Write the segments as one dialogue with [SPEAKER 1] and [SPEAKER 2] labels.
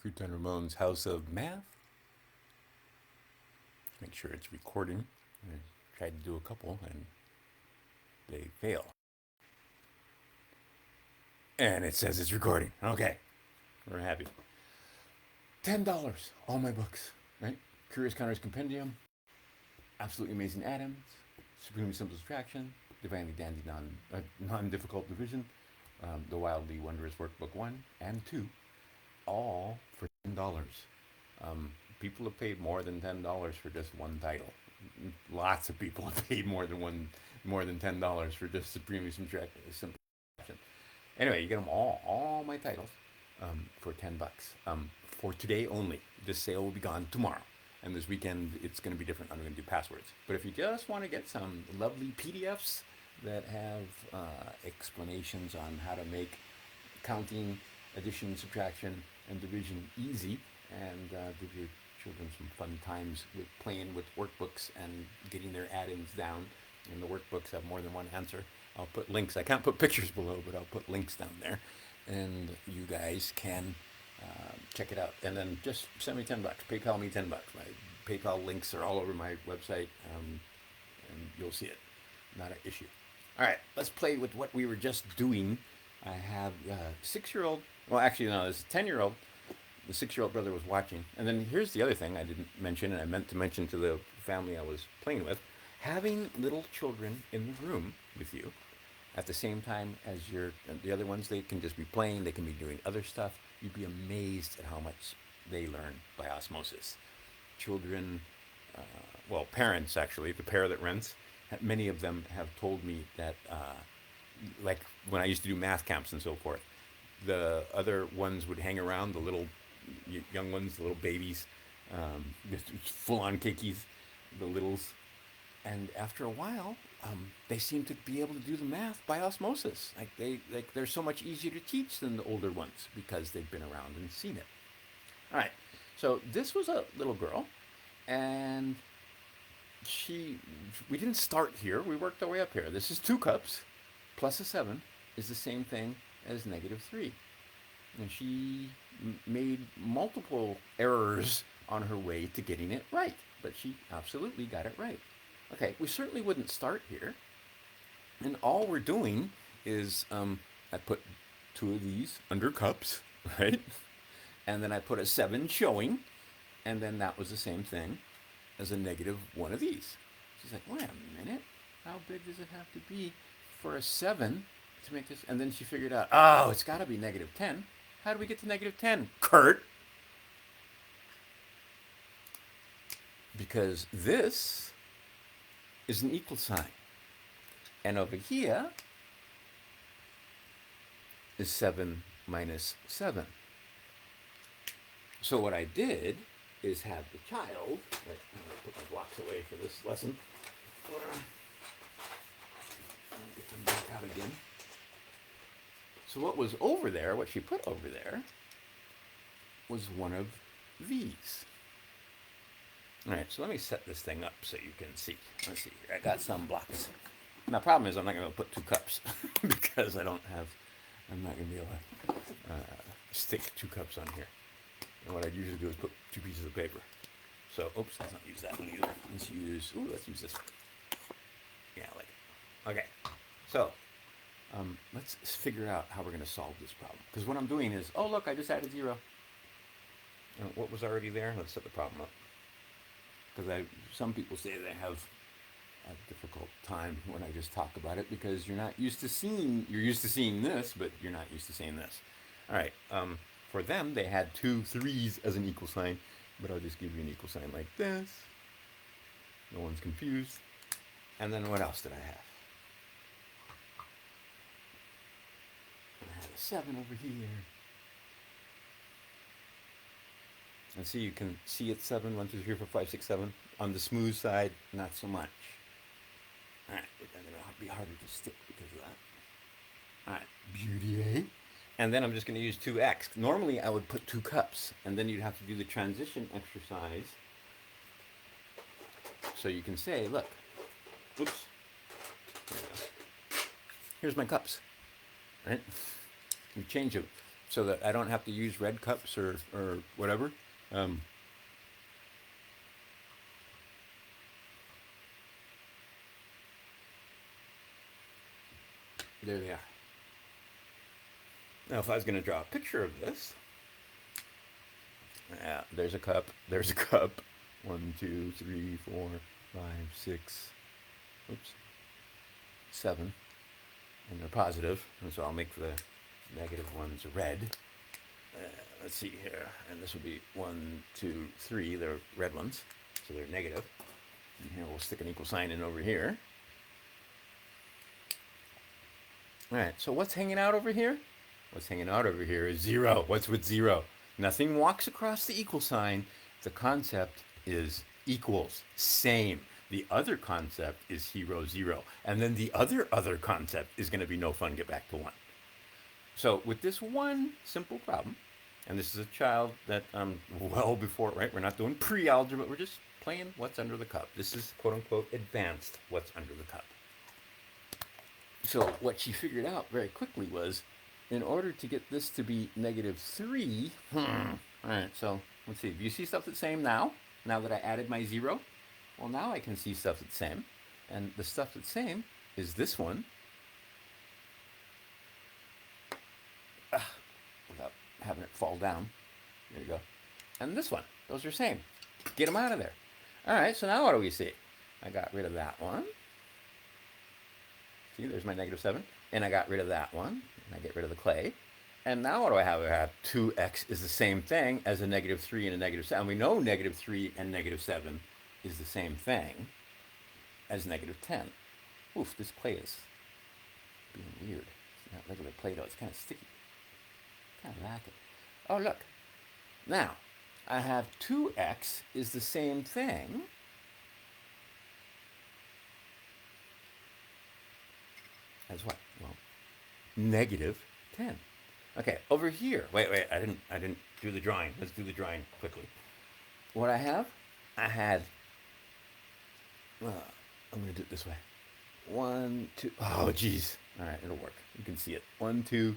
[SPEAKER 1] Futon Ramon's House of Math. Make sure it's recording. I tried to do a couple and they fail. And it says it's recording. Okay, we're happy. $10, all my books, right? Curious Counters Compendium, Absolutely Amazing Atoms, Supremely Simple Subtraction, Divinely Dandy Non-Difficult Division, The Wildly Wondrous Workbook 1 and 2, all for $10. People have paid more than $10 for just one title. Lots of people have paid more than $10 for just Supremely Simple Subtraction. Anyway, you get them all my titles, for $10. For today only. This sale will be gone tomorrow. And this weekend, it's going to be different. I'm going to do passwords. But if you just want to get some lovely PDFs that have explanations on how to make counting, addition, subtraction, and division easy, and give your children some fun times with playing with workbooks and getting their add-ins down. And the workbooks have more than one answer. I'll put links. I can't put pictures below, but I'll put links down there, and you guys can check it out. And then just send me $10. PayPal me $10. My PayPal links are all over my website, and you'll see it. Not an issue. All right, let's play with what we were just doing. I have a 6-year-old. Well, actually, no, this 10-year-old. The 6-year-old brother was watching. And then here's the other thing I didn't mention, and I meant to mention to the family I was playing with. Having little children in the room with you at the same time as the other ones, they can just be playing, they can be doing other stuff. You'd be amazed at how much they learn by osmosis. Children, parents actually, the pair that rents, many of them have told me that, like when I used to do math camps and so forth, the other ones would hang around, the little young ones, the little babies, just full on kickies, the littles. And after a while, they seem to be able to do the math by osmosis. They're so much easier to teach than the older ones because they've been around and seen it. All right. So this was a little girl, and we didn't start here. We worked our way up here. This is 2 cups plus a 7 is the same thing as -3. And she made multiple errors on her way to getting it right, but she absolutely got it right. Okay, we certainly wouldn't start here. And all we're doing is I put 2 of these under cups, right? And then I put a 7 showing, and then that was the same thing as a -1 of these. She's like, wait a minute, how big does it have to be for a 7 to make this? And then she figured out, oh, it's got to be -10. How do we get to -10? Kurt! Because this is an equal sign. And over here is 7 minus 7. So what I did is have the child, right, I'm going to put my blocks away for this lesson. Get them back out again. So what was over there, what she put over there, was one of these. All right, so let me set this thing up so you can see. Let's see here. I got some blocks. Now, the problem is I'm not going to put 2 cups because I'm not going to be able to stick 2 cups on here. And what I usually do is put 2 pieces of paper. So, oops, let's not use that one either. Let's use this one. Yeah, I like it. Okay, so let's figure out how we're going to solve this problem. Because what I'm doing is, oh, look, I just added 0. And what was already there? Let's set the problem up. Because some people say they have a difficult time when I just talk about it because you're used to seeing this, but you're not used to seeing this. All right. For them, they had 2 3s as an equal sign, but I'll just give you an equal sign like this. No one's confused. And then what else did I have? I had a 7 over here. And see, you can see it's 7, 1, 2, 3, 4, 5, 6, 7. On the smooth side, not so much. All right, it's going to be harder to stick because of that. All right, beauty, eh? And then I'm just going to use 2x. Normally, I would put 2 cups, and then you'd have to do the transition exercise. So you can say, look, oops, here's my cups, right? You change them. so that I don't have to use red cups or whatever. Um, there they are. Now, if I was going to draw a picture of this, there's a cup, there's a cup. 1, 2, 3, 4, 5, 6, oops, 7. And they're positive, and so I'll make the negative ones red. Let's see here, and this will be 1, 2, 3. They're red ones, so they're negative. And here we'll stick an equal sign in over here. All right, so what's hanging out over here? What's hanging out over here is 0. What's with 0? Nothing walks across the equal sign. The concept is equals, same. The other concept is hero 0. And then the other concept is going to be no fun, get back to 1. So with this one simple problem, and this is a child that well before, right? We're not doing pre-algebra, we're just playing what's under the cup. This is quote unquote advanced what's under the cup. So what she figured out very quickly was, in order to get this to be negative 3, all right, so let's see. Do you see stuff that's same now? Now that I added my 0? Well, now I can see stuff that's same. And the stuff that's same is this one. Without having it fall down. There you go. And this one. Those are same. Get them out of there. All right, so now what do we see? I got rid of that one. See, there's my negative 7. And I got rid of that one. And I get rid of the clay. And now what do I have? I have 2x is the same thing as a negative 3 and a negative 7. We know negative 3 and negative 7 is the same thing as negative 10. Oof, this clay is being weird. It's not regular Play-Doh. It's kind of sticky. Kind of like it. Oh, look. Now, I have 2x is the same thing as what? Well, negative 10. Okay, over here. Wait, I didn't do the drawing. Let's do the drawing quickly. What I had, I'm going to do it this way. 1, 2, oh, geez. All right, it'll work. You can see it. 1, 2,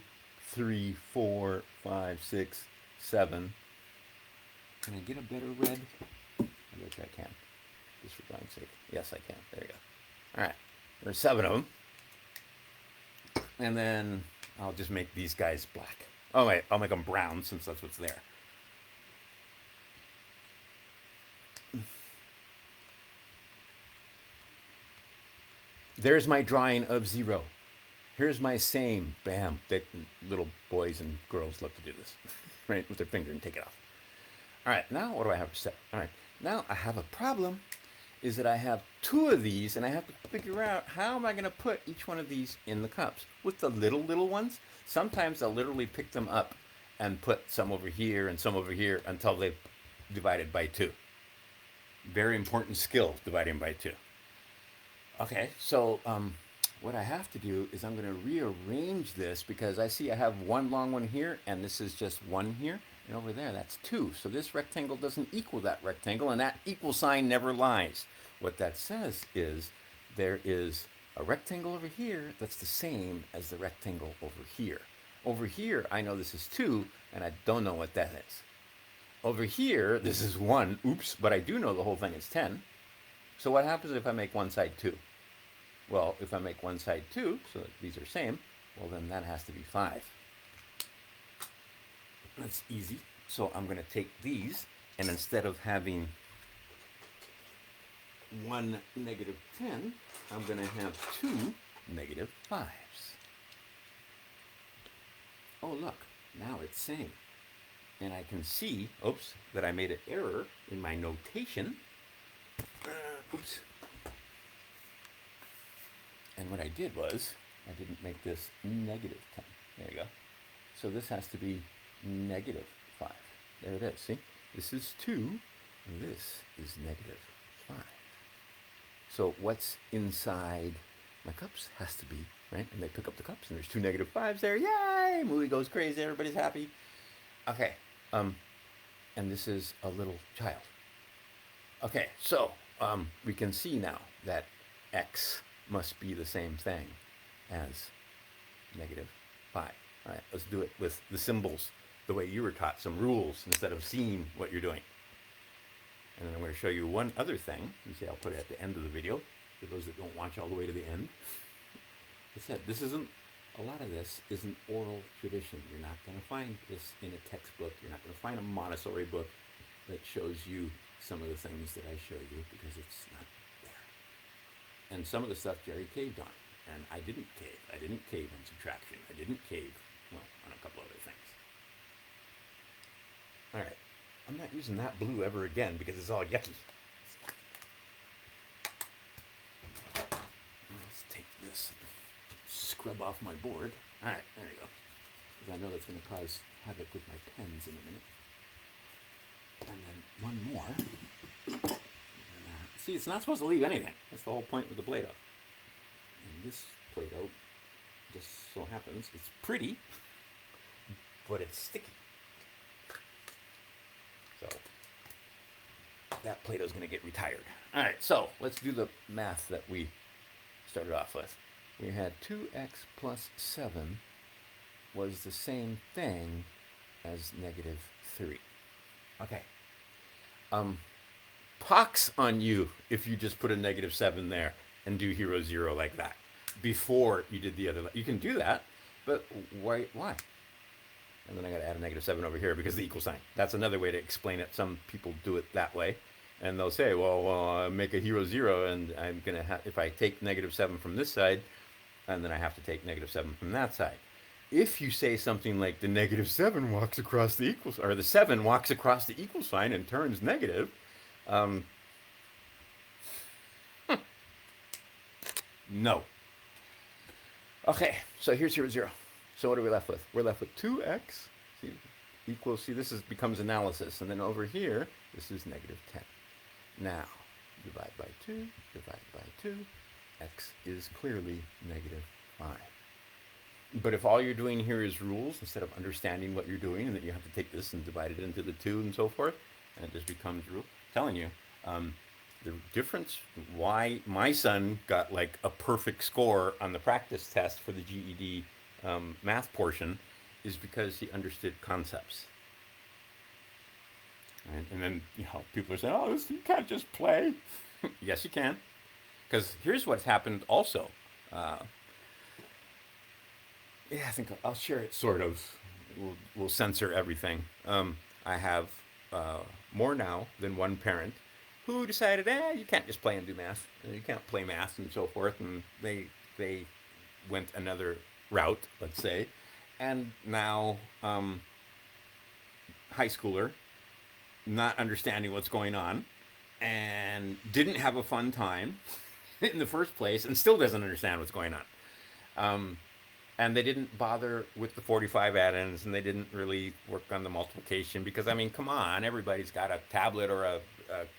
[SPEAKER 1] 3, 4, 5, 6, 7. Can I get a better red? I bet you I can. Just for drawing's sake. Yes, I can. There you go. All right, there's 7 of them. And then I'll just make these guys black. Oh, wait, I'll make them brown since that's what's there. There's my drawing of 0. Here's my same. Bam. Little boys and girls love to do this, right? With their finger and take it off. All right, now what do I have to say? All right, now I have a problem, is that I have 2 of these, and I have to figure out how am I going to put each one of these in the cups. With the little ones, sometimes I'll literally pick them up and put some over here and some over here until they've divided by 2. Very important skill, dividing by 2. Okay, so what I have to do is I'm going to rearrange this because I see I have one long one here, and this is just 1 here. And over there, that's 2. So this rectangle doesn't equal that rectangle, and that equal sign never lies. What that says is there is a rectangle over here that's the same as the rectangle over here. Over here, I know this is 2, and I don't know what that is. Over here, this is 1, oops, but I do know the whole thing is 10. So what happens if I make one side 2? Well, if I make one side 2, so that these are same, well then that has to be 5. That's easy. So I'm going to take these, and instead of having 1 negative 10, I'm going to have 2 negative 5s. Oh, look, now it's same. And I can see, oops, that I made an error in my notation. Oops. And what I did was, I didn't make this negative 10. There you go. So this has to be negative 5. There it is, see? This is 2, and this is negative 5. So what's inside my cups has to be, right? And they pick up the cups, and there's 2 negative 5s there. Yay! Movie goes crazy, everybody's happy. Okay, and this is a little child. Okay, so we can see now that x must be the same thing as negative 5. All right, let's do it with the symbols, the way you were taught, some rules instead of seeing what you're doing. And then I'm going to show you one other thing. You see, I'll put it at the end of the video for those that don't watch all the way to the end. I said, a lot of this isn't oral tradition. You're not going to find this in a textbook. You're not going to find a Montessori book that shows you some of the things that I show you because it's not there. And some of the stuff Jerry caved on. And I didn't cave. I didn't cave on subtraction. I didn't cave, well, on a couple other things. All right. I'm not using that blue ever again because it's all yucky. Let's take this, scrub off my board. All right, there you go. Because I know that's going to cause havoc with my pens in a minute. And then one more. See, it's not supposed to leave anything. That's the whole point with the Play-Doh. And this Play-Doh just so happens it's pretty, but it's sticky. So that Play-Doh is going to get retired. All right, so let's do the math that we started off with. We had 2x plus 7 was the same thing as negative 3. Okay. Pox on you if you just put a negative 7 there and do hero 0 like that before you did the other. You can do that, but why? And then I got to add a negative 7 over here because the equal sign. That's another way to explain it. Some people do it that way. And they'll say, well, make a hero 0, and I'm going to have, if I take negative 7 from this side, and then I have to take negative 7 from that side. If you say something like the negative 7 walks across the equal, or the 7 walks across the equal sign and turns negative, no. Okay, so here's hero 0. So what are we left with? We're left with 2x equals, see, this becomes analysis. And then over here, this is negative 10. Now, divide by 2, divide by 2. X is clearly negative 5. But if all you're doing here is rules, instead of understanding what you're doing, and that you have to take this and divide it into the 2 and so forth, and it just becomes rule. I'm telling you, the difference why my son got like a perfect score on the practice test for the GED math portion is because he understood concepts. And then, people are saying, oh, you can't just play. Yes, you can. Because here's what's happened also. I think I'll share it sort of. We'll censor everything. I have more now than one parent who decided, you can't just play and do math. You can't play math and so forth. And they went another route, let's say. And now, high schooler, not understanding what's going on, and didn't have a fun time in the first place, and still doesn't understand what's going on. And they didn't bother with the 45 add-ins, and they didn't really work on the multiplication because, I mean, come on, everybody's got a tablet or a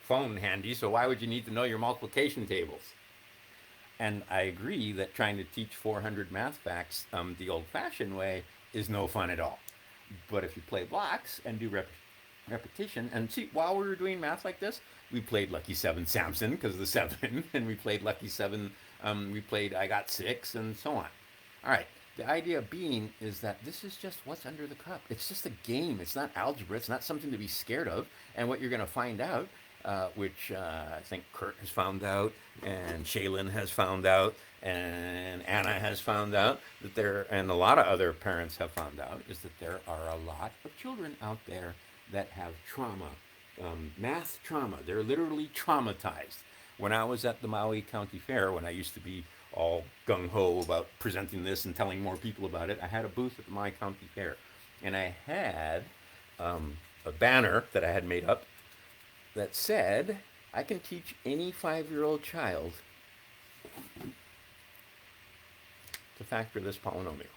[SPEAKER 1] phone handy, so why would you need to know your multiplication tables? And I agree that trying to teach 400 math facts the old-fashioned way is no fun at all. But if you play blocks and do repetition, and see, while we were doing math like this, we played Lucky 7 Samson because of the 7, and we played Lucky 7, we played I Got 6, and so on. All right, the idea being is that this is just what's under the cup. It's just a game. It's not algebra. It's not something to be scared of. And what you're going to find out, which I think Kurt has found out, and Shaylin has found out, and Anna has found out, and a lot of other parents have found out, is that there are a lot of children out there that have trauma, math trauma. They're literally traumatized. When I was at the Maui County Fair, when I used to be all gung-ho about presenting this and telling more people about it, I had a booth at the Maui County Fair. And I had a banner that I had made up that said, I can teach any 5-year-old child to factor this polynomial.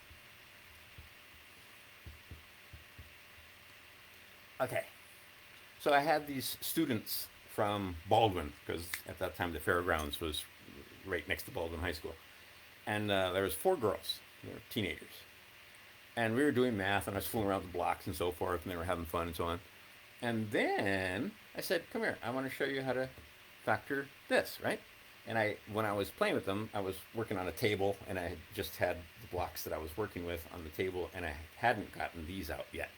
[SPEAKER 1] Okay, so I had these students from Baldwin, because at that time the fairgrounds was right next to Baldwin High School. And there was 4 girls, they were teenagers. And we were doing math, and I was fooling around with the blocks and so forth, and they were having fun and so on. And then I said, come here, I want to show you how to factor this, right? And when I was playing with them, I was working on a table, and I had just had the blocks that I was working with on the table, and I hadn't gotten these out yet.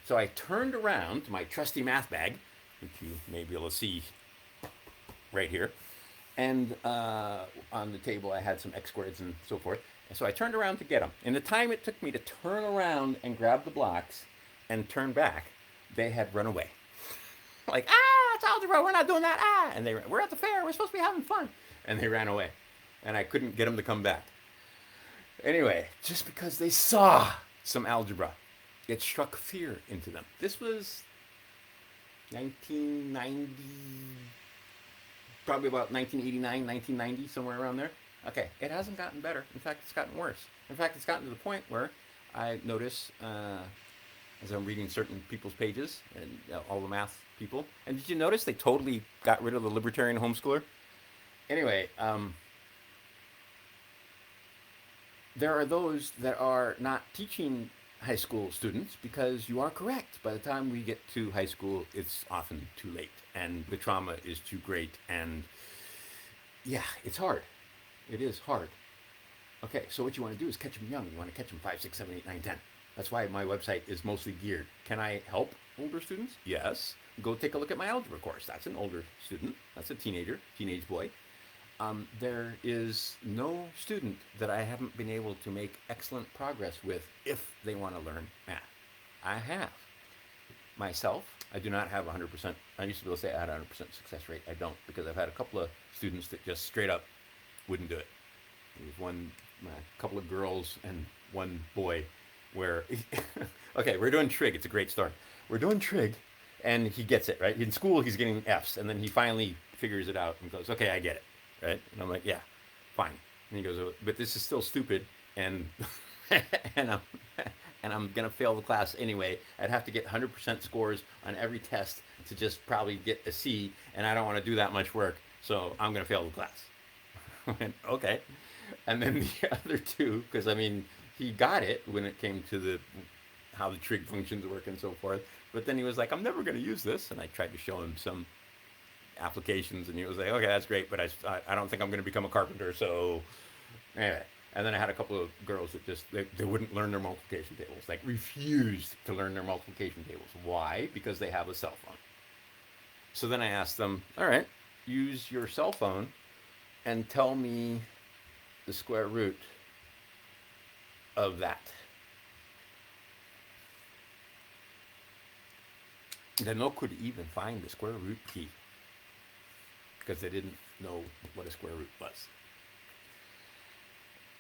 [SPEAKER 1] So I turned around to my trusty math bag, which you may be able to see right here, and on the table I had some X squareds and so forth. And so I turned around to get them. In the time it took me to turn around and grab the blocks and turn back, they had run away. Like, it's algebra, we're not doing that, And we're at the fair, we're supposed to be having fun. And they ran away. And I couldn't get them to come back. Anyway, just because they saw some algebra, it struck fear into them. This was 1990, probably about 1989, 1990, somewhere around there. Okay, it hasn't gotten better. In fact, it's gotten worse. In fact, it's gotten to the point where I notice as I'm reading certain people's pages and all the math people. And did you notice they totally got rid of the libertarian homeschooler? Anyway, there are those that are not teaching high school students because you are correct. By the time we get to high school, it's often too late and the trauma is too great. And yeah, it's hard. It is hard. Okay, so what you want to do is catch them young. You want to catch them 5, 6, 7, 8, 9, 10. That's why my website is mostly geared. Can I help older students? Yes. Go take a look at my algebra course. That's an older student. That's a teenage boy. There is no student that I haven't been able to make excellent progress with if they want to learn math. I have. Myself, I do not have 100%. I used to be able to say I had a 100% success rate. I don't, because I've had a couple of students that just straight up wouldn't do it. There was a couple of girls and one boy where, okay, we're doing trig. It's a great start. We're doing trig, and he gets it, right? In school, he's getting Fs, and then he finally figures it out and goes, okay, I get it, right? And I'm like, yeah, fine. And he goes, oh, but this is still stupid, and and I'm gonna fail the class anyway. I'd have to get 100% scores on every test to just probably get a C, and I don't want to do that much work, so I'm gonna fail the class. I went, okay. And then the other two, because I mean, he got it when it came to how the trig functions work and so forth. But then he was like, I'm never going to use this. And I tried to show him some applications, and he was like, okay, that's great, but I don't think I'm going to become a carpenter. So anyway. And then I had a couple of girls that just, they wouldn't learn their multiplication tables, like refused to learn their multiplication tables. Why? Because they have a cell phone. So then I asked them, all right, use your cell phone and tell me the square root of that. Then no could even find the square root key because they didn't know what a square root was.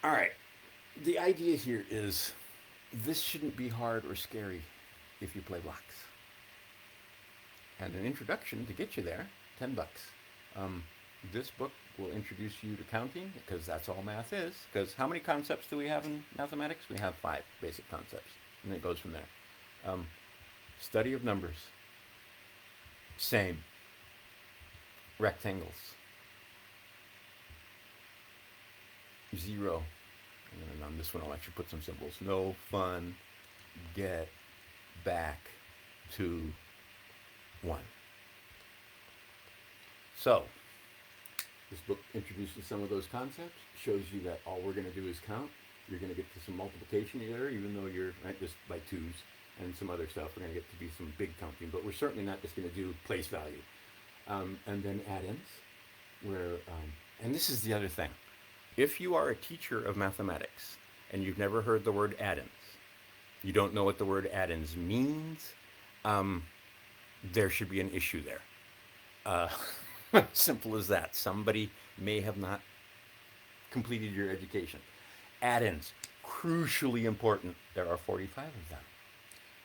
[SPEAKER 1] All right, the idea here is this shouldn't be hard or scary if you play blocks. And an introduction to get you there, $10. This book will introduce you to counting because that's all math is. Because how many concepts do we have in mathematics? We have 5 basic concepts, and it goes from there. Study of numbers. Same. Rectangles. 0. And on this one, I'll actually put some symbols. No fun. Get back to 1. So, this book introduces some of those concepts, shows you that all we're going to do is count. You're going to get to some multiplication there, even though you're right, just by 2s and some other stuff. We're going to get to be some big counting, but we're certainly not just going to do place value. And then add-ins, where, and this is the other thing. If you are a teacher of mathematics and you've never heard the word add-ins, you don't know what the word add-ins means, there should be an issue there. Simple as that. Somebody may have not completed your education. Add-ins, crucially important. There are 45 of them.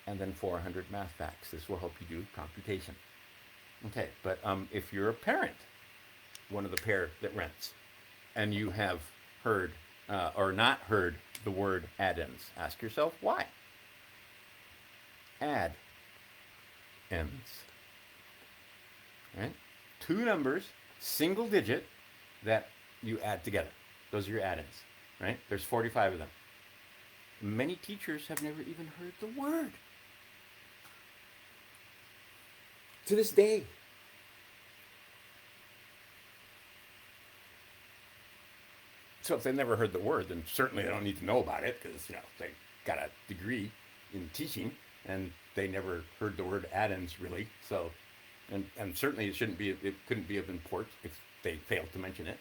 [SPEAKER 1] And then 400 math facts. This will help you do computation. Okay, but if you're a parent, one of the pair that rents, and you have heard or not heard the word add-ins, ask yourself why. Add ends. Right? 2 numbers, single digit, that you add together. Those are your add-ins, right? There's 45 of them. Many teachers have never even heard the word. To this day. So if they've never heard the word, then certainly they don't need to know about it because they got a degree in teaching and they never heard the word addends really. So, and certainly it couldn't be of import if they failed to mention it.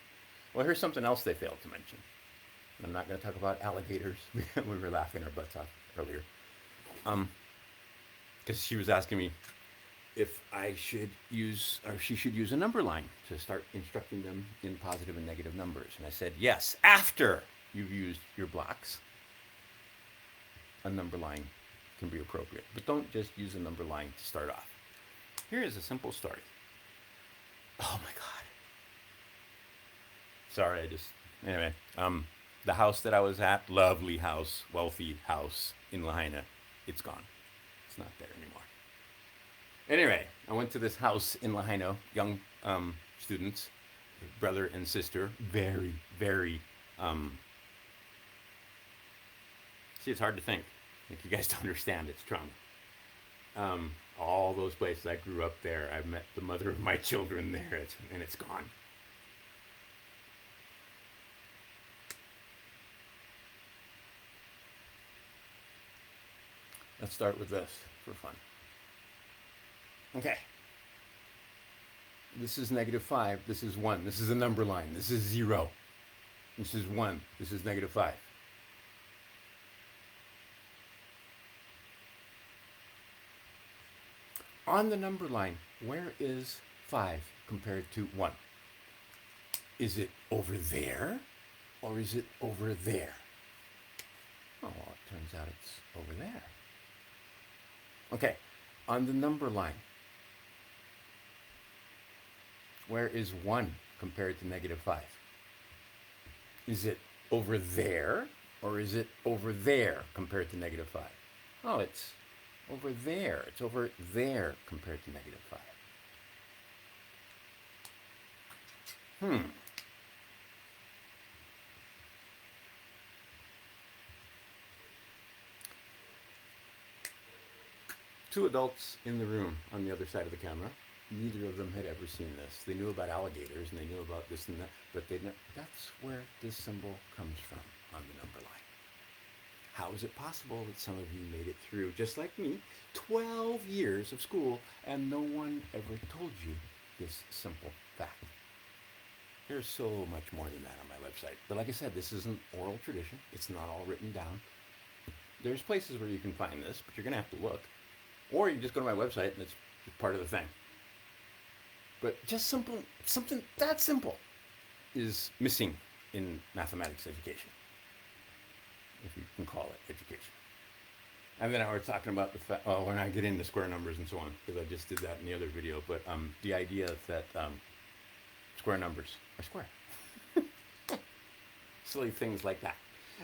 [SPEAKER 1] Well, here's something else they failed to mention. I'm not going to talk about alligators. We were laughing our butts off earlier. Because she was asking me if I should use, or she should use a number line to start instructing them in positive and negative numbers. And I said, yes, after you've used your blocks, a number line can be appropriate. But don't just use a number line to start off. Here is a simple story. Oh my God. Sorry, anyway, the house that I was at, lovely house, wealthy house in Lahaina, it's gone. It's not there anymore. Anyway, I went to this house in Lahaina, young students, brother and sister, very, very, see, it's hard to think. Like you guys don't understand, it's trauma. All those places I grew up there, I met the mother of my children there, and it's gone. Let's start with this for fun. Okay. This is -5. This is 1. This is a number line. This is 0. This is 1. This is -5. On the number line, where is 5 compared to 1? Is it over there or is it over there? Oh, well, it turns out it's over there. Okay, on the number line, where is 1 compared to -5? Is it over there or is it over there compared to -5? Oh, it's over there. It's over there compared to -5. Two adults in the room on the other side of the camera. Neither of them had ever seen this. They knew about alligators and they knew about this and that, but that's where this symbol comes from on the number line. How is it possible that some of you made it through, just like me, 12 years of school and no one ever told you this simple fact? There's so much more than that on my website. But like I said, this is an oral tradition. It's not all written down. There's places where you can find this, but you're going to have to look. Or you can just go to my website and it's just part of the thing. But just something that simple is missing in mathematics education, if you can call it education. And then I was talking about the fact, when I get into square numbers and so on, because I just did that in the other video, but the idea that square numbers are square. Silly things like that.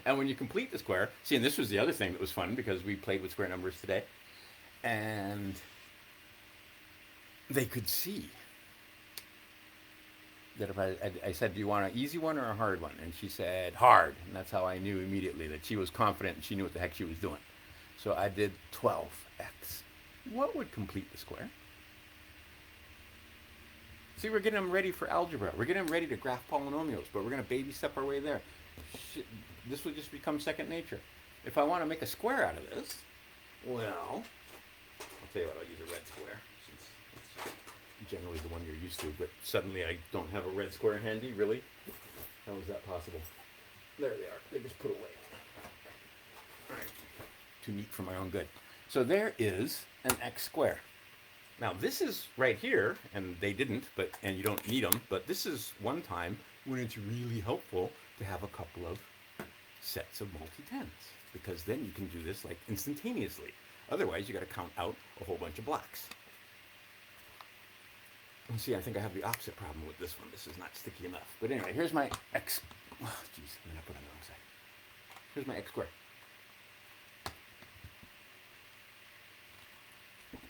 [SPEAKER 1] And when you complete the square, see, and this was the other thing that was fun because we played with square numbers today, and they could see that if I said, do you want an easy one or a hard one? And she said, hard. And that's how I knew immediately that she was confident and she knew what the heck she was doing. So I did 12x. What would complete the square? See, we're getting them ready for algebra. We're getting them ready to graph polynomials, but we're going to baby step our way there. This will just become second nature. If I want to make a square out of this, well, I'll tell you what, I'll use a red square, since it's generally the one you're used to, but suddenly I don't have a red square handy, really? How is that possible? There they are. They just put away. All right. Too neat for my own good. So there is an x squared. Now this is right here, and they didn't, and you don't need them, but this is one time when it's really helpful to have a couple of sets of multi-tens, because then you can do this like instantaneously. Otherwise, you got to count out a whole bunch of blocks. And see, I think I have the opposite problem with this one. This is not sticky enough. But anyway, here's my x. Oh, jeez, I'm gonna put it on the wrong side. Here's my x squared.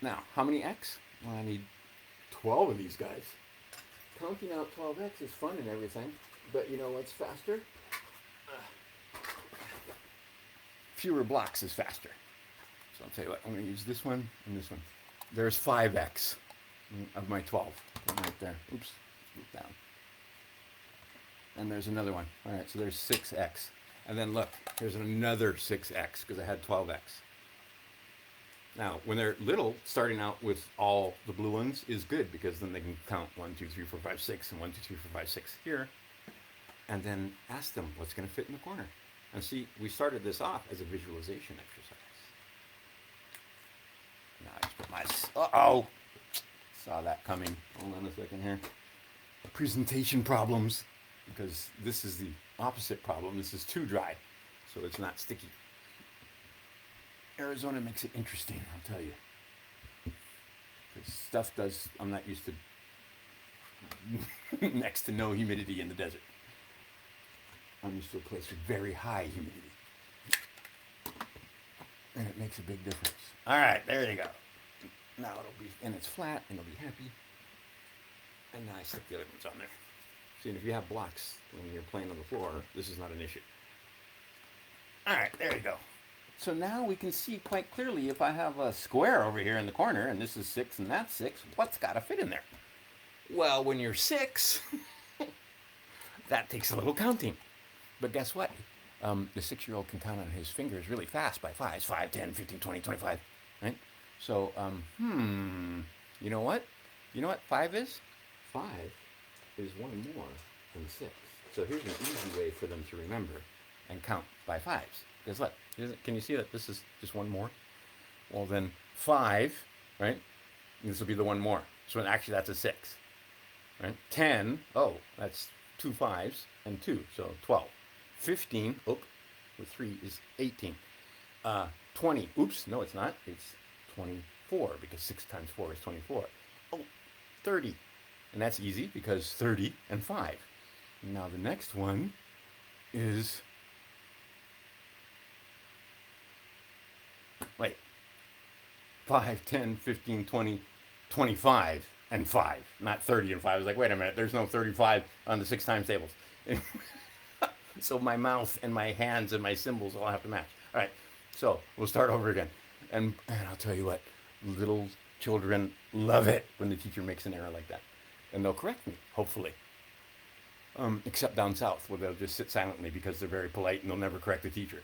[SPEAKER 1] Now, how many x? Well, I need 12 of these guys. Counting out 12x is fun and everything, but you know what's faster? Fewer blocks is faster. So I'll tell you what, I'm going to use this one and this one. There's 5x of my 12. Right there. Oops, move down. And there's another one. All right, so there's 6x. And then look, here's another 6x because I had 12x. Now, when they're little, starting out with all the blue ones is good because then they can count 1, 2, 3, 4, 5, 6, and 1, 2, 3, 4, 5, 6 here. And then ask them what's going to fit in the corner. And see, we started this off as a visualization exercise. Now I just put my, uh-oh, saw that coming. Hold on a second here. Presentation problems, because this is the opposite problem. This is too dry, so it's not sticky. Arizona makes it interesting, I'll tell you. Because stuff does, I'm not used to next to no humidity in the desert. I'm used to a place with very high humidity. And it makes a big difference. All right, there you go. Now it'll be, and it's flat, and it'll be happy. And now I stick the other ones on there. See, and if you have blocks when you're playing on the floor, this is not an issue. All right, there you go. So now we can see quite clearly if I have a square over here in the corner, and this is 6 and that's 6, what's got to fit in there? Well, when you're 6, that takes a little counting. But guess what? The 6-year-old can count on his fingers really fast by 5s. 5, 10, 15, 20, 25, right? So, you know what? You know what 5 is? 5 is one more than 6. So here's an easy way for them to remember and count by 5s. Guess what? Can you see that this is just one more? Well, then 5, right? This will be the one more. So actually that's a 6, right? 10, oh, that's 2 5s and 2, so 12. 15, with 3 is 18. 20, oops, no it's not. It's 24 because 6 times 4 is 24. Oh, 30. And that's easy because 30 and 5. Now the next one is, wait, 5, 10, 15, 20, 25 and 5, not 30 and 5. I was like, wait a minute, there's no 35 on the 6 times tables. So my mouth and my hands and my symbols all have to match. All right, so we'll start over again. And I'll tell you what, little children love it when the teacher makes an error like that. And they'll correct me, hopefully. Except down south, where they'll just sit silently because they're very polite and they'll never correct the teacher,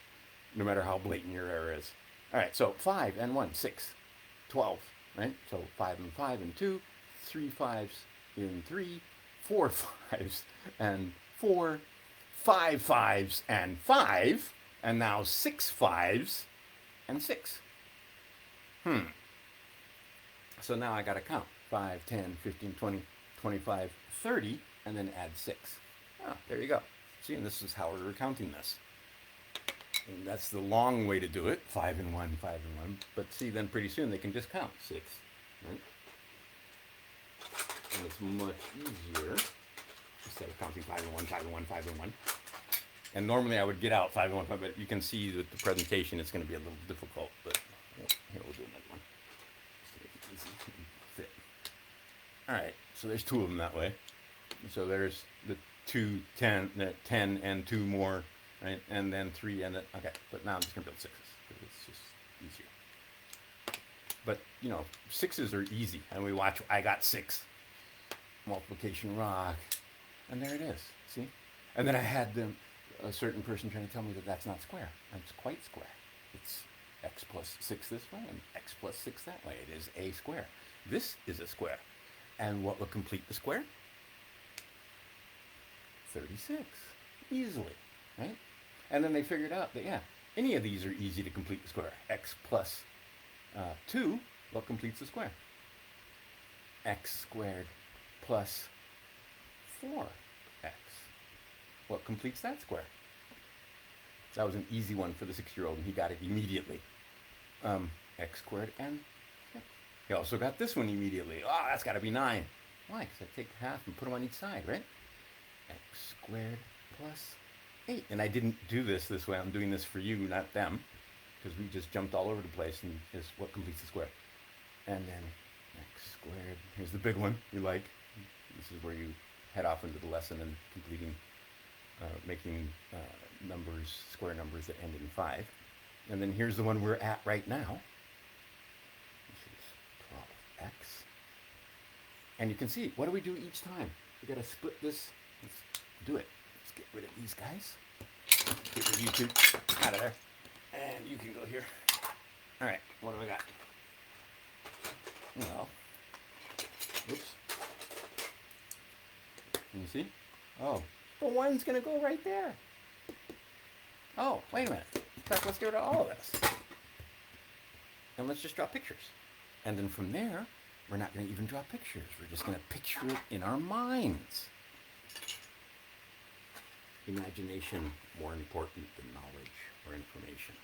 [SPEAKER 1] no matter how blatant your error is. All right, so 5 and 1, 6, 12, right? So 5 and 5 and 2, 3 5s in 3, 4 5s and 4, 5 5s and 5, and now 6 5s and 6. So now I got to count 5, 10, 15, 20, 25, 30, and then add 6. Oh, there you go. See, and this is how we're counting this. And that's the long way to do it, 5 and 1, 5 and 1. But see, then pretty soon they can just count 6, right? And it's much easier instead of counting 5 and 1, 5 and 1, 5 and 1. And normally I would get out 5 and 1, 5, but you can see that the presentation is going to be a little difficult. But here, we'll do another one. Fit. All right, so there's 2 of them that way. So there's the 2, 10, 10 and 2 more, right? And then 3 and then, okay. But now I'm just going to build 6s because it's just easier. But, you know, 6s are easy. And we watch, I got 6. Multiplication rock. And there it is, see? And then I had a certain person trying to tell me that that's not square. And it's quite square. It's x plus 6 this way and x plus 6 that way. It is a square. This is a square. And what will complete the square? 36. Easily, right? And then they figured out that, yeah, any of these are easy to complete the square. X plus 2, what completes the square? X squared plus 4x. What completes that square? That was an easy one for the 6-year-old, and he got it immediately. X squared and 6. He also got this one immediately. Oh, that's got to be 9. Why? Because I take half and put them on each side, right? X squared plus 8. And I didn't do this way. I'm doing this for you, not them, because we just jumped all over the place, and is what completes the square. And then x squared. Here's the big one you like. This is where you head off into the lesson and completing, making numbers, square numbers that end in 5. And then here's the one we're at right now. This is 12x. And you can see, what do we do each time? We got to split this. Let's do it. Let's get rid of these guys. Get rid of you two out of there. And you can go here. All right, what do we got? Well, oops. Can you see? Oh, the one's going to go right there. Oh, wait a minute. In fact, let's get rid of all of this. And let's just draw pictures. And then from there, we're not going to even draw pictures. We're just going to picture it in our minds. Imagination more important than knowledge or information.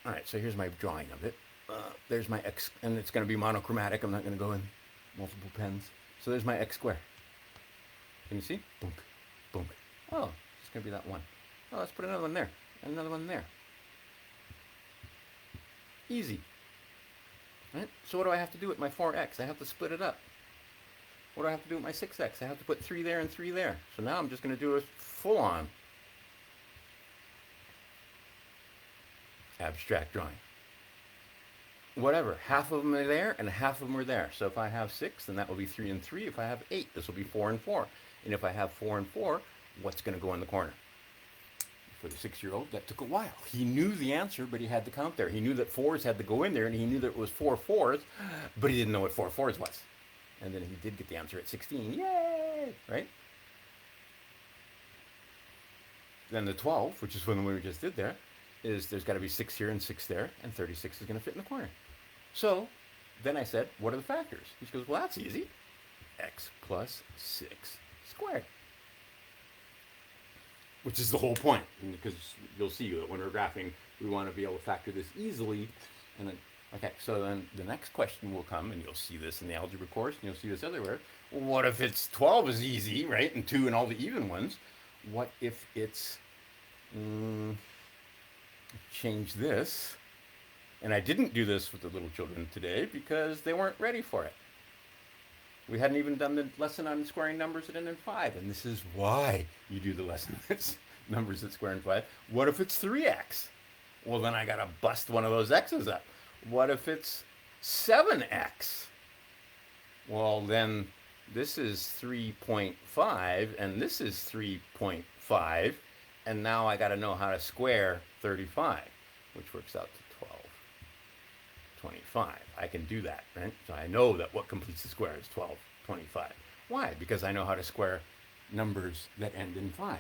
[SPEAKER 1] All right, so here's my drawing of it. There's my x, and it's going to be monochromatic. I'm not going to go in multiple pens. So there's my x square. Can you see? Boom, boom. Oh, it's going to be that one. Oh, let's put another one there, and another one there. Easy. Right? So what do I have to do with my 4x? I have to split it up. What do I have to do with my 6x? I have to put 3 there and 3 there. So now I'm just going to do a full-on abstract drawing. Whatever, half of them are there and half of them are there. So if I have 6, then that will be 3 and 3. If I have 8, this will be 4 and 4. And if I have 4 and 4, what's going to go in the corner? For the 6-year-old, that took a while. He knew the answer, but he had to count there. He knew that 4s had to go in there, and he knew that it was 4 4s, but he didn't know what 4 4s was. And then he did get the answer at 16. Yay! Right? Then the 12, which is one we just did there, is there's got to be 6 here and 6 there, and 36 is going to fit in the corner. So then I said, what are the factors? He goes, well, that's easy. X plus 6 squared. Which is the whole point, because you'll see that when we're graphing, we want to be able to factor this easily. And then, okay, so then the next question will come, and you'll see this in the algebra course, and you'll see this everywhere. Well, what if it's 12 is easy, right, and 2 and all the even ones? What if it's, change this, and I didn't do this with the little children today because they weren't ready for it. We hadn't even done the lesson on squaring numbers that end in 5, and this is why you do the lesson that's numbers that square in 5. What if it's 3x? Well, then I got to bust one of those x's up. What if it's 7x? Well, then this is 3.5, and this is 3.5, and now I got to know how to square 35, which works out to 25. I can do that, right? So I know that what completes the square is 12, 25. Why? Because I know how to square numbers that end in 5.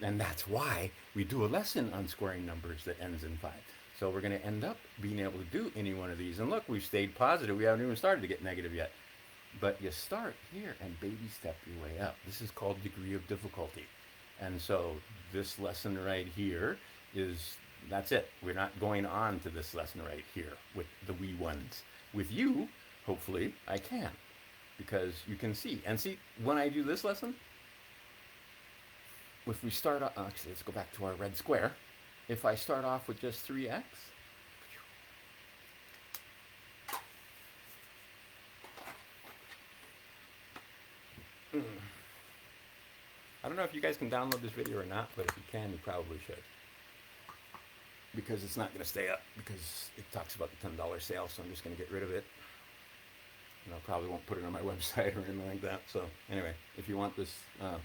[SPEAKER 1] And that's why we do a lesson on squaring numbers that ends in 5. So we're going to end up being able to do any one of these. And look, we've stayed positive. We haven't even started to get negative yet. But you start here and baby step your way up. This is called degree of difficulty. And so this lesson right here is, that's it. We're not going on to this lesson right here with the wee ones. With you, hopefully, I can. Because you can see. And see, when I do this lesson, if we start off, actually, let's go back to our red square. If I start off with just 3x, I don't know if you guys can download this video or not, but if you can, you probably should. Because it's not going to stay up, because it talks about the $10 sale, so I'm just going to get rid of it. And I probably won't put it on my website or anything like that. So anyway, if you want this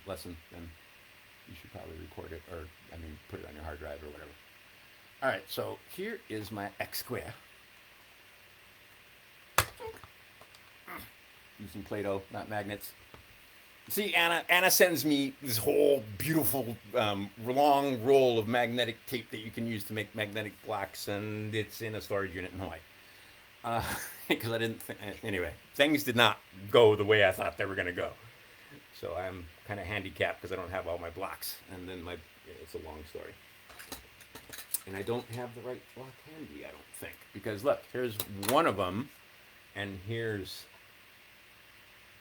[SPEAKER 1] lesson, then you should probably record it, or, I mean, put it on your hard drive or whatever. All right, so here is my x square. Using Play-Doh, not magnets. See, Anna sends me this whole beautiful long roll of magnetic tape that you can use to make magnetic blocks, and it's in a storage unit in Hawaii. Because I didn't anyway, things did not go the way I thought they were going to go. So I'm kind of handicapped because I don't have all my blocks. And then it's a long story. And I don't have the right block handy, I don't think. Because look, here's one of them, and here's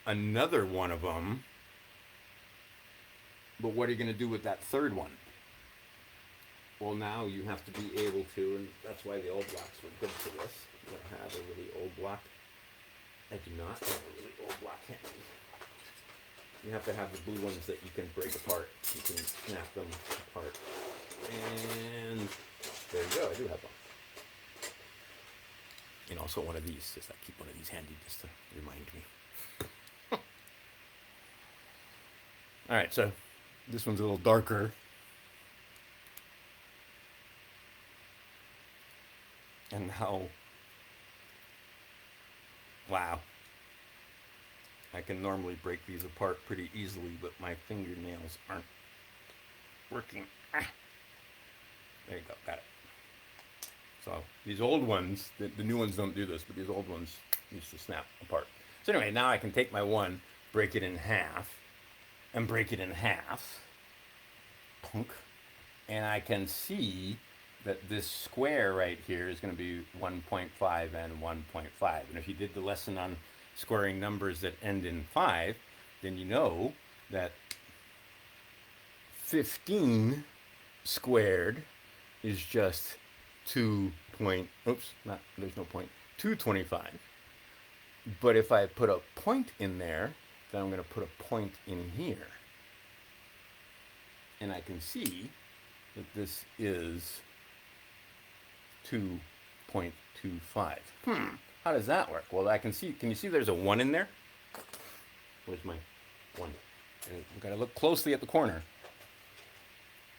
[SPEAKER 1] another one of them. But what are you going to do with that third one? Well, now you have to be able to, and that's why the old blocks were good for this. Do I have a really old block? I do not have a really old block handy. You have to have the blue ones that you can break apart. You can snap them apart. And there you go, I do have one. And also one of these, just I keep one of these handy just to remind me. All right, so This one's a little darker. And now, wow. I can normally break these apart pretty easily, but my fingernails aren't working. Ah. There you go, got it. So these old ones, the new ones don't do this, but these old ones used to snap apart. So anyway, now I can take my one, break it in half, and break it in half. Punk. And I can see that this square right here is going to be 1.5 and 1.5. And if you did the lesson on squaring numbers that end in 5, then you know that 15 squared is just 2 point, oops, not, there's no point, 225. But if I put a point in there, then I'm going to put a point in here. And I can see that this is 2.25. How does that work? Well, I can see, can you see there's a 1 in there? Where's my 1? We've got to look closely at the corner.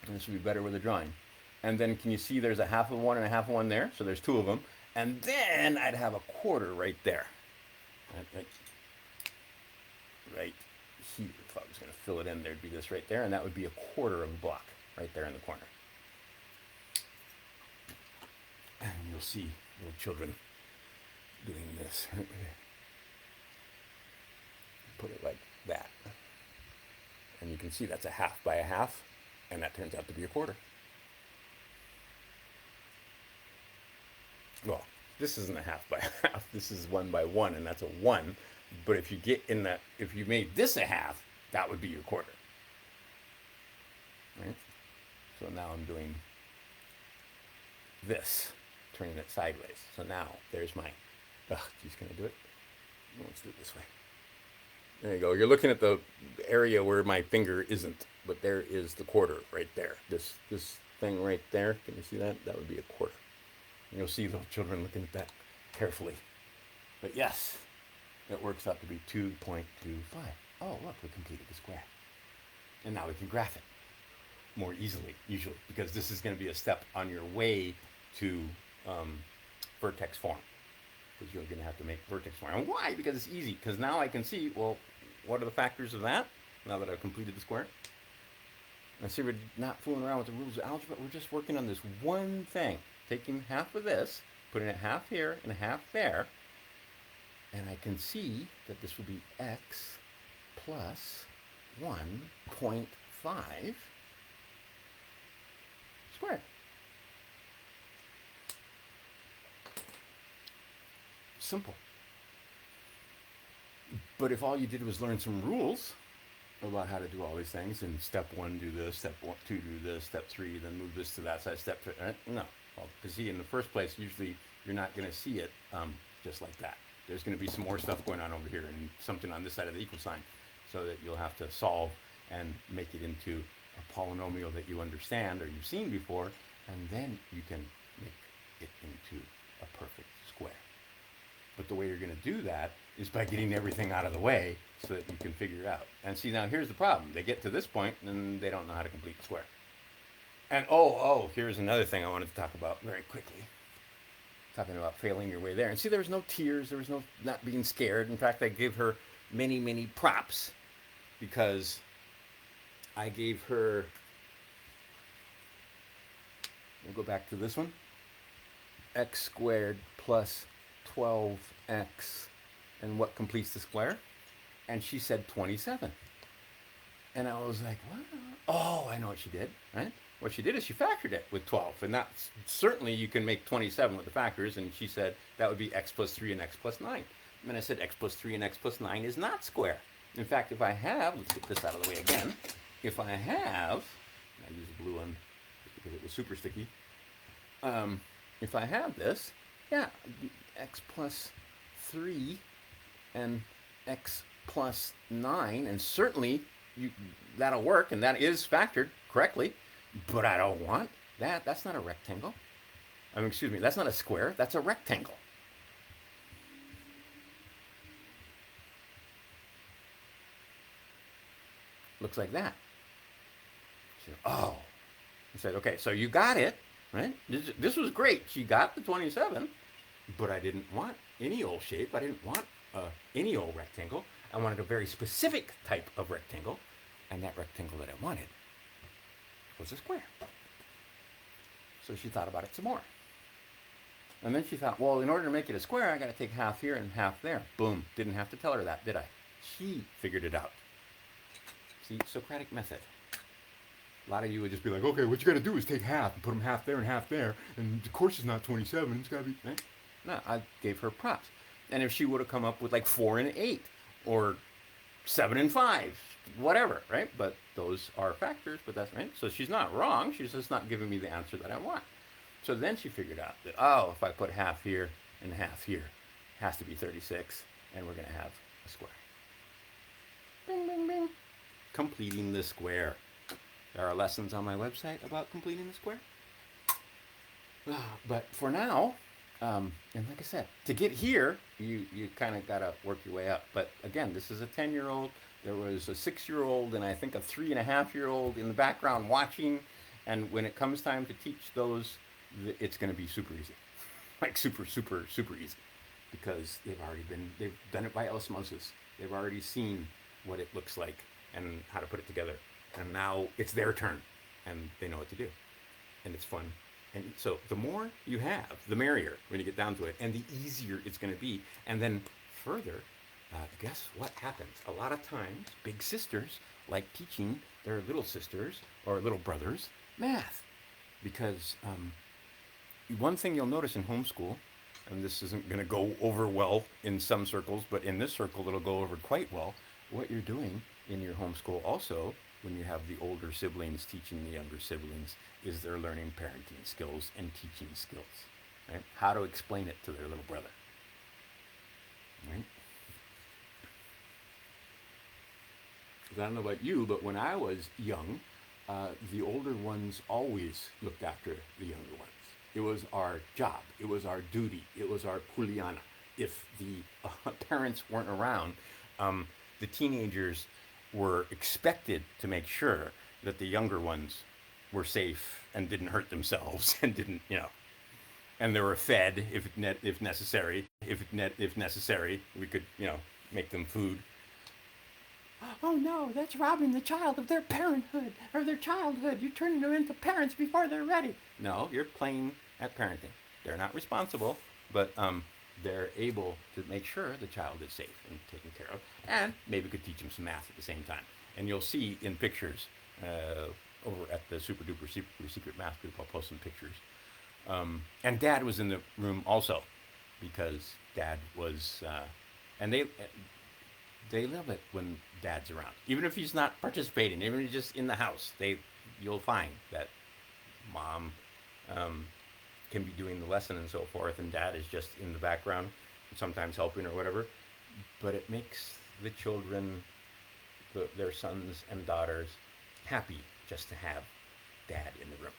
[SPEAKER 1] And this would be better with a drawing. And then can you see there's a half of 1 and a half of 1 there? So there's 2 of them. And then I'd have a quarter right there. Right here. If I was going to fill it in, there'd be this right there. And that would be a quarter of a block right there in the corner. And you'll see little children doing this. Put it like that. And you can see that's a half by a half. And that turns out to be a quarter. Well, this isn't a half by a half. This is 1 by 1, and that's a 1. But if you get in that, if you made this a half, that would be your quarter. Right? So now I'm doing this, turning it sideways. So now there's my, geez, can I do it? Let's do it this way. There you go. You're looking at the area where my finger isn't, but there is the quarter right there. This thing right there. Can you see that? That would be a quarter. And you'll see little children looking at that carefully. But yes, it works out to be 2.25. Oh, look, we completed the square. And now we can graph it more easily, usually, because this is going to be a step on your way to vertex form. Because you're going to have to make vertex form. And why? Because it's easy. Because now I can see, well, what are the factors of that? Now that I've completed the square. And see, we're not fooling around with the rules of algebra. We're just working on this one thing. Taking half of this, putting it half here and half there. And I can see that this will be x plus 1.5 squared. Simple. But if all you did was learn some rules about how to do all these things, and step 1 do this, step 2 do this, step 3 then move this to that side, step 3, no. Well, because see, in the first place, usually you're not going to see it just like that. There's going to be some more stuff going on over here and something on this side of the equal sign, so that you'll have to solve and make it into a polynomial that you understand or you've seen before, and then you can make it into a perfect square. But the way you're going to do that is by getting everything out of the way so that you can figure it out. And see, now here's the problem. They get to this point and they don't know how to complete the square. And here's another thing I wanted to talk about very quickly. Talking about failing your way there. And see, there was no tears. There was no not being scared. In fact, I gave her many, many props because I gave her, we'll go back to this one, x squared plus 12x, and what completes the square? And she said 27. And I was like, what? Oh, I know what she did, right? What she did is she factored it with 12. And that's certainly you can make 27 with the factors. And she said that would be x plus 3 and x plus 9. And I said x plus 3 and x plus 9 is not square. In fact, if I have, let's get this out of the way again. If I have, I use the blue one because it was super sticky. If I have this, yeah, x plus 3 and x plus 9. And certainly that'll work. And that is factored correctly. But I don't want that. That's not a rectangle. I mean, excuse me, that's not a square. That's a rectangle. Looks like that. She said, oh. I said, okay, so you got it, right? This was great. She got the 27, but I didn't want any old shape. I didn't want any old rectangle. I wanted a very specific type of rectangle, and that rectangle that I wanted was a square. So she thought about it some more. And then she thought, well, in order to make it a square, I got to take half here and half there. Boom. Didn't have to tell her that, did I? She figured it out. See, Socratic method. A lot of you would just be like, okay, what you got to do is take half and put them half there, and the course is not 27. It's got to be. Right? No, I gave her props. And if she would have come up with like 4 and 8, or 7 and 5, whatever, right? But those are factors, but that's right. So she's not wrong. She's just not giving me the answer that I want. So then she figured out that, oh, if I put half here and half here, it has to be 36, and we're going to have a square. Bing, bing, bing. Completing the square. There are lessons on my website about completing the square. But for now, and like I said, to get here, you kind of got to work your way up. But again, this is a 10-year-old. There was a 6-year-old and I think a 3.5-year-old in the background watching. And when it comes time to teach those, it's going to be super easy. Like super, super, super easy. Because they've done it by osmosis. They've already seen what it looks like and how to put it together. And now it's their turn, and they know what to do. And it's fun. And so the more you have, the merrier when you get down to it, and the easier it's going to be. And then further, guess what happens? A lot of times, big sisters like teaching their little sisters or little brothers math. Because one thing you'll notice in homeschool, and this isn't going to go over well in some circles, but in this circle it'll go over quite well, what you're doing in your homeschool also, when you have the older siblings teaching the younger siblings, is they're learning parenting skills and teaching skills, right? How to explain it to their little brother, right? Because I don't know about you, but when I was young, the older ones always looked after the younger ones. It was our job. It was our duty. It was our kuleana. If the parents weren't around, the teenagers were expected to make sure that the younger ones were safe and didn't hurt themselves and didn't, and they were fed if necessary. If necessary, we could, make them food. Oh no, that's robbing the child of their parenthood or their childhood. You're turning them into parents before they're ready. No, you're playing at parenting. They're not responsible, but they're able to make sure the child is safe and taken care of, and maybe could teach them some math at the same time. And you'll see in pictures over at the Super Duper Secret Math Group. I'll post some pictures. And Dad was in the room also, because Dad was, and they love it when Dad's around, even if he's not participating, even if he's just in the house. You'll find that Mom can be doing the lesson and so forth, and Dad is just in the background, sometimes helping or whatever. But it makes the children, their sons and daughters, happy just to have Dad in the room.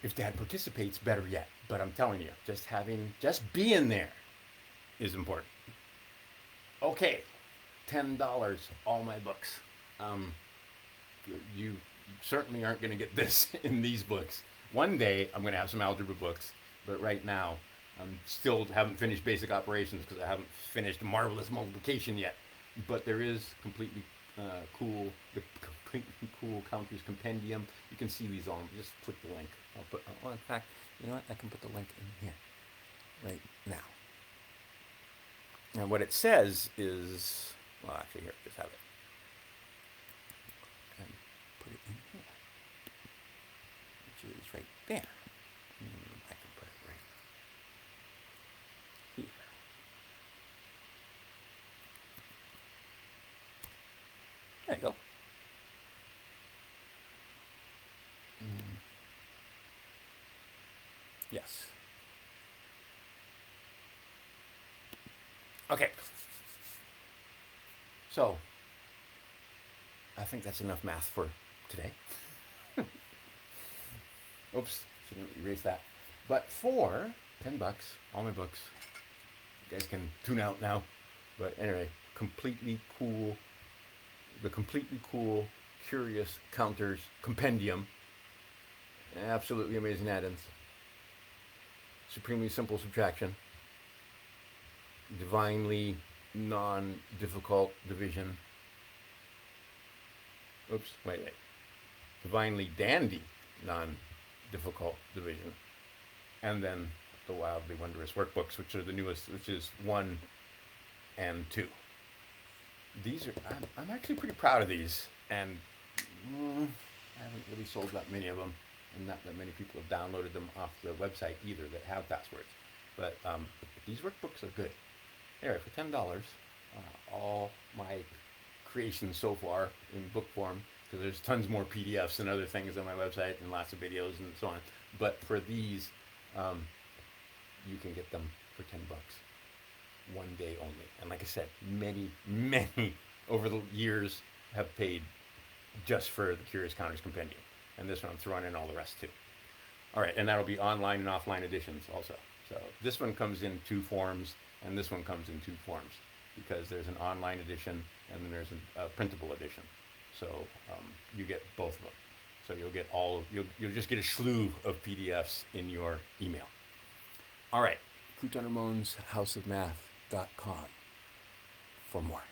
[SPEAKER 1] If Dad participates, better yet. But I'm telling you, just being there is important. Okay, $10, all my books. You certainly aren't going to get this in these books. One day I'm going to have some algebra books, but right now I'm still haven't finished basic operations because I haven't finished marvelous multiplication yet. But there is completely cool Counters Compendium. You can see these on. Just click the link. I'll put. Well, in fact, you know what? I can put the link in here right now. And what it says is, well, actually, here, just have it. And put it in here, which is right there. I can put it right here. There you go. Yes. Okay. So, I think that's enough math for today. Oops, shouldn't erase that. But for $10, all my books, you guys can tune out now. But anyway, the completely cool Curious Counters Compendium. Absolutely amazing add-ins. Supremely simple subtraction. Divinely non-difficult division. Oops, wait. Divinely dandy non-difficult division. And then the wildly wondrous workbooks, which are the newest, which is 1 and 2. These are, I'm actually pretty proud of these, and I haven't really sold that many of them, and not that many people have downloaded them off the website either that have passwords. But these workbooks are good. Anyway, for $10, all my creations so far in book form, because there's tons more PDFs and other things on my website and lots of videos and so on. But for these, you can get them for $10, one day only. And like I said, many over the years have paid just for the Curious Counters Compendium. And this one I'm throwing in all the rest too. All right, and that'll be online and offline editions also. So this one comes in 2 forms, and this one comes in 2 forms, because there's an online edition and then there's a printable edition. So you get both of them. So you'll get you'll just get a slew of PDFs in your email. All right, CoutronRamon's houseofmath.com for more.